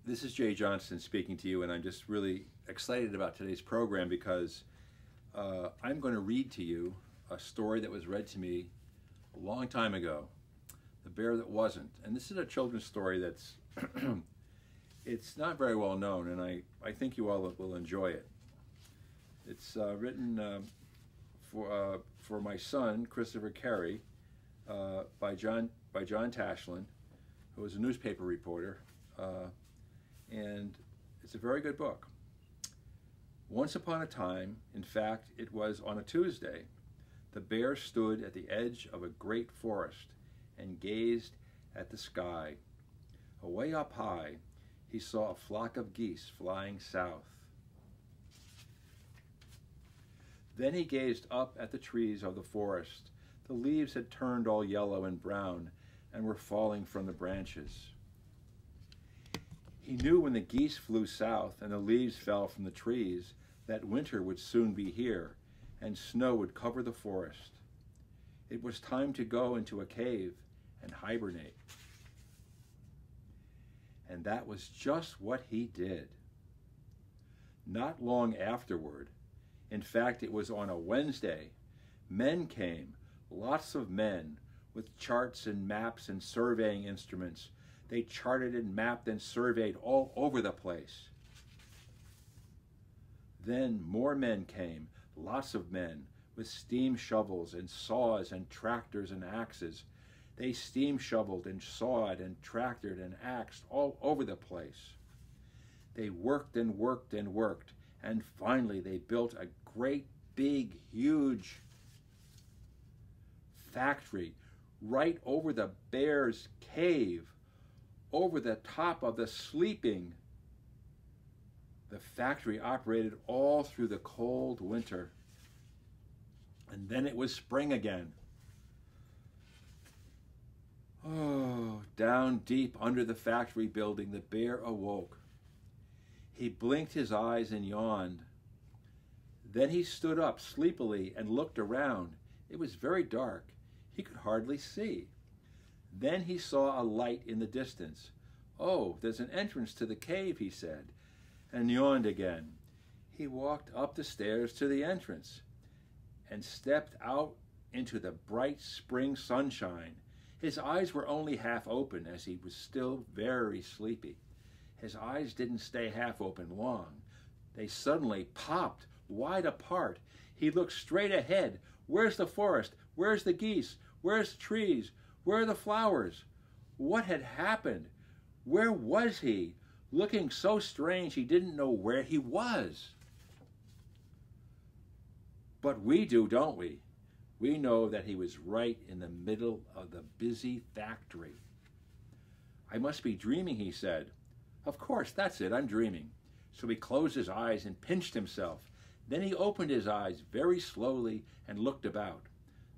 This is Jay Johnston speaking to you, and I'm just really excited about today's program because I'm going to read to you a story that was read to me a long time ago, The Bear That Wasn't. And this is a children's story that's it's not very well known, and I think you all will enjoy it. It's written for my son, Christopher Carey, by John Tashlin, who was a newspaper reporter. And it's a very good book. Once upon a time, in fact, it was on a Tuesday, the bear stood at the edge of a great forest and gazed at the sky. Away up high, he saw a flock of geese flying south. Then he gazed up at the trees of the forest. The leaves had turned all yellow and brown and were falling from the branches. He knew when the geese flew south and the leaves fell from the trees that winter would soon be here and snow would cover the forest. It was time to go into a cave and hibernate. And that was just what he did. Not long afterward, in fact it was on a Wednesday, men came, lots of men, with charts and maps and surveying instruments. They charted and mapped and surveyed all over the place. Then more men came, lots of men, with steam shovels and saws and tractors and axes. They steam shoveled and sawed and tractored and axed all over the place. They worked and worked and worked, and finally they built a great, big, huge factory right over the bear's cave, over the top of the sleeping. The factory operated all through the cold winter. And then it was spring again. Oh, down deep under the factory building, the bear awoke. He blinked his eyes and yawned. Then he stood up sleepily and looked around. It was very dark. He could hardly see. Then he saw a light in the distance. "Oh, there's an entrance to the cave," he said, and yawned again. He walked up the stairs to the entrance and stepped out into the bright spring sunshine. His eyes were only half open as he was still very sleepy. His eyes didn't stay half open long. They suddenly popped wide apart. He looked straight ahead. Where's the forest? Where's the geese? Where's the trees? Where are the flowers? What had happened? Where was he? Looking so strange he didn't know where he was. But we do, don't we? We know that he was right in the middle of the busy factory. "I must be dreaming," he said. "Of course, that's it, I'm dreaming." So he closed his eyes and pinched himself. Then he opened his eyes very slowly and looked about.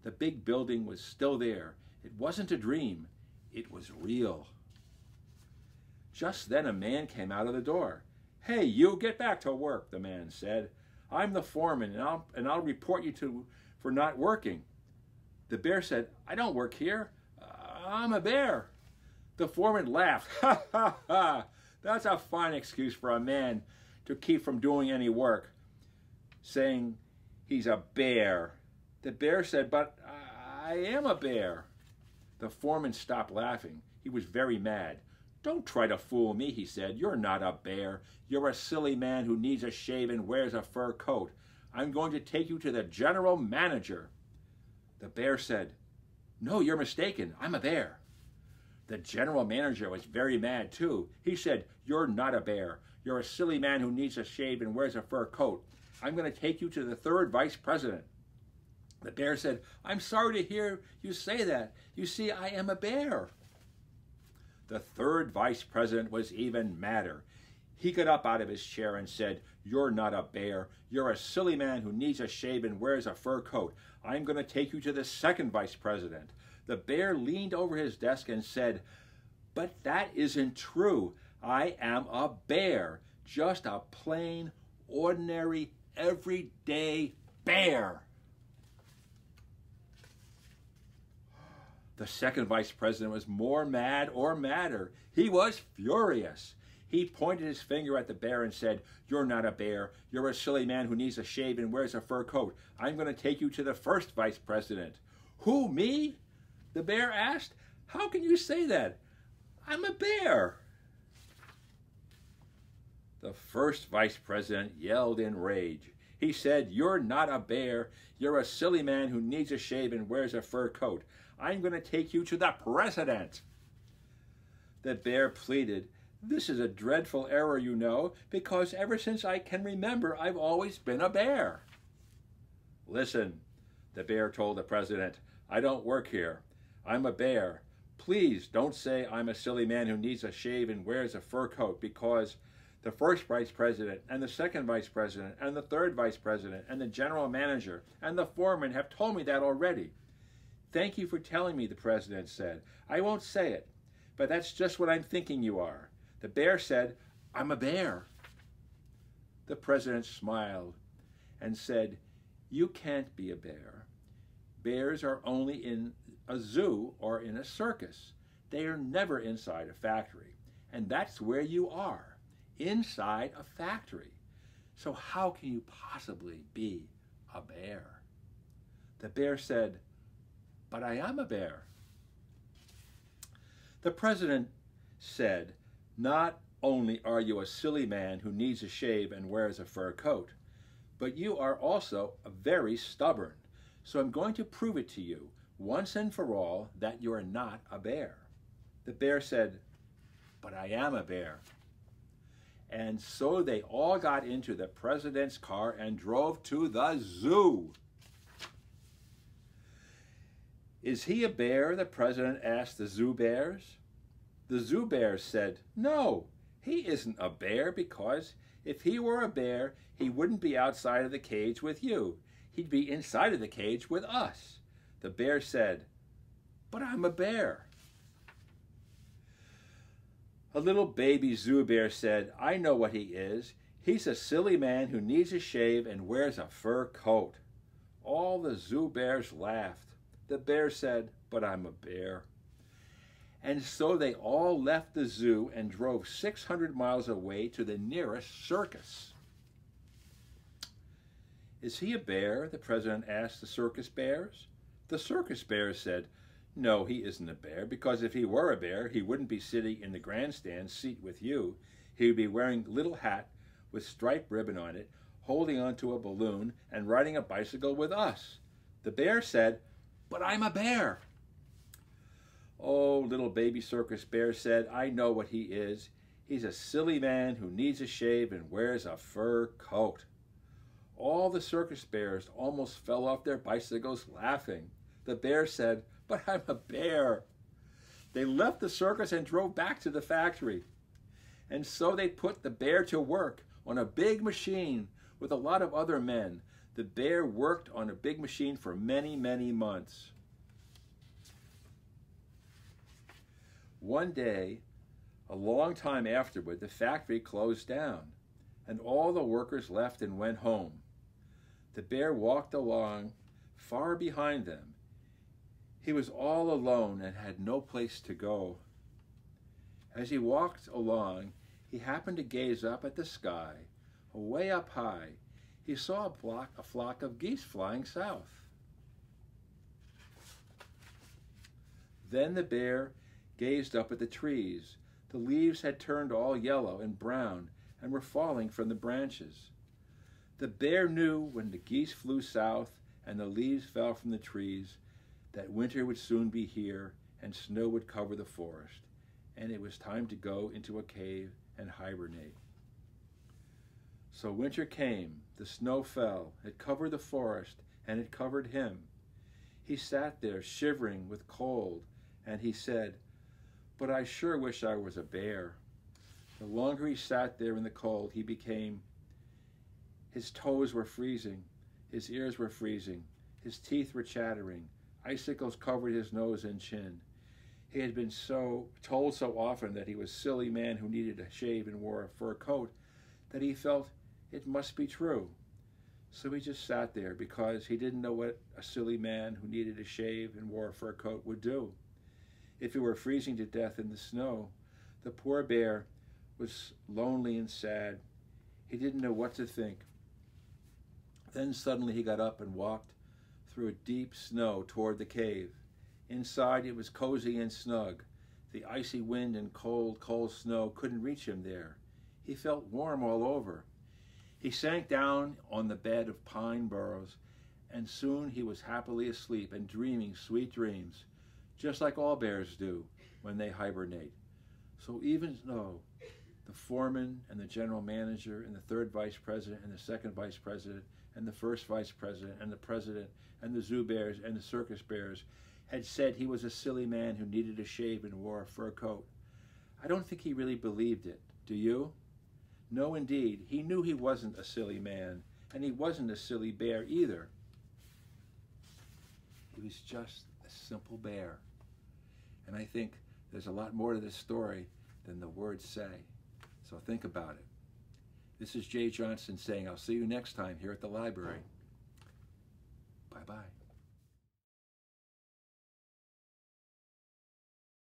The big building was still there. It wasn't a dream, it was real. Just then a man came out of the door. "Hey, you, get back to work," the man said. "I'm the foreman, and I'll report you for not working." The bear said, "I don't work here. I'm a bear." The foreman laughed. "Ha, ha, ha. That's a fine excuse for a man to keep from doing any work, saying he's a bear." The bear said, "But I am a bear." The foreman stopped laughing. He was very mad. "Don't try to fool me," he said. "You're not a bear. You're a silly man who needs a shave and wears a fur coat. I'm going to take you to the general manager." The bear said, "No, you're mistaken. I'm a bear." The general manager was very mad too. He said, "You're not a bear. You're a silly man who needs a shave and wears a fur coat. I'm going to take you to the third vice president." The bear said, "I'm sorry to hear you say that. You see, I am a bear." The third vice president was even madder. He got up out of his chair and said, "You're not a bear. You're a silly man who needs a shave and wears a fur coat. I'm going to take you to the second vice president." The bear leaned over his desk and said, "But that isn't true. I am a bear, just a plain, ordinary, everyday bear." The second vice president was more mad or madder. He was furious. He pointed his finger at the bear and said, "You're not a bear. You're a silly man who needs a shave and wears a fur coat. I'm going to take you to the first vice president." "Who, me?" the bear asked. "How can you say that? I'm a bear." The first vice president yelled in rage. He said, "You're not a bear. You're a silly man who needs a shave and wears a fur coat. I'm going to take you to the president." The bear pleaded, "This is a dreadful error, you know, because ever since I can remember, I've always been a bear." "Listen," the bear told the president, "I don't work here. I'm a bear. Please don't say I'm a silly man who needs a shave and wears a fur coat, because the first vice president and the second vice president and the third vice president and the general manager and the foreman have told me that already." "Thank you for telling me," the president said. "I won't say it, but that's just what I'm thinking you are." The bear said, "I'm a bear." The president smiled and said, "You can't be a bear. Bears are only in a zoo or in a circus. They are never inside a factory. And that's where you are, inside a factory. So how can you possibly be a bear?" The bear said, "But I am a bear." The president said, "Not only are you a silly man who needs a shave and wears a fur coat, but you are also very stubborn. So I'm going to prove it to you once and for all that you are not a bear." The bear said, "But I am a bear." And so they all got into the president's car and drove to the zoo. "Is he a bear?" the president asked the zoo bears. The zoo bears said, "No, he isn't a bear, because if he were a bear, he wouldn't be outside of the cage with you. He'd be inside of the cage with us." The bear said, "But I'm a bear." A little baby zoo bear said, "I know what he is. He's a silly man who needs a shave and wears a fur coat." All the zoo bears laughed. The bear said, "But I'm a bear." And so they all left the zoo and drove 600 miles away to the nearest circus. "Is he a bear?" the president asked the circus bears. The circus bears said, "No, he isn't a bear, because if he were a bear, he wouldn't be sitting in the grandstand seat with you. He would be wearing a little hat with striped ribbon on it, holding onto a balloon, and riding a bicycle with us." The bear said, "But I'm a bear." Oh, little baby circus bear said, "I know what he is. He's a silly man who needs a shave and wears a fur coat." All the circus bears almost fell off their bicycles laughing. The bear said, "But I'm a bear." They left the circus and drove back to the factory. And so they put the bear to work on a big machine with a lot of other men. The bear worked on a big machine for many, many months. One day, a long time afterward, the factory closed down, and all the workers left and went home. The bear walked along far behind them. He was all alone and had no place to go. As he walked along, he happened to gaze up at the sky. Way up high, he saw a flock of geese flying south. Then the bear gazed up at the trees. The leaves had turned all yellow and brown and were falling from the branches. The bear knew when the geese flew south and the leaves fell from the trees that winter would soon be here and snow would cover the forest, and it was time to go into a cave and hibernate. So winter came, the snow fell, it covered the forest, and it covered him. He sat there shivering with cold, and he said, "But I sure wish I was a bear." The longer he sat there in the cold, his toes were freezing, his ears were freezing, his teeth were chattering, icicles covered his nose and chin. He had been told so often that he was a silly man who needed a shave and wore a fur coat that he felt it must be true. So he just sat there because he didn't know what a silly man who needed a shave and wore a fur coat would do. If he were freezing to death in the snow, the poor bear was lonely and sad. He didn't know what to think. Then suddenly he got up and walked through a deep snow toward the cave. Inside it was cozy and snug. The icy wind and cold, cold snow couldn't reach him there. He felt warm all over. He sank down on the bed of pine boughs, and soon he was happily asleep and dreaming sweet dreams, just like all bears do when they hibernate. So even though the foreman and the general manager and the third vice president and the second vice president and the first vice president and the president and the zoo bears and the circus bears had said he was a silly man who needed a shave and wore a fur coat, I don't think he really believed it. Do you? No, indeed. He knew he wasn't a silly man, and he wasn't a silly bear either. He was just a simple bear. And I think there's a lot more to this story than the words say. So think about it. This is Jay Johnston saying, I'll see you next time here at the library. Bye-bye.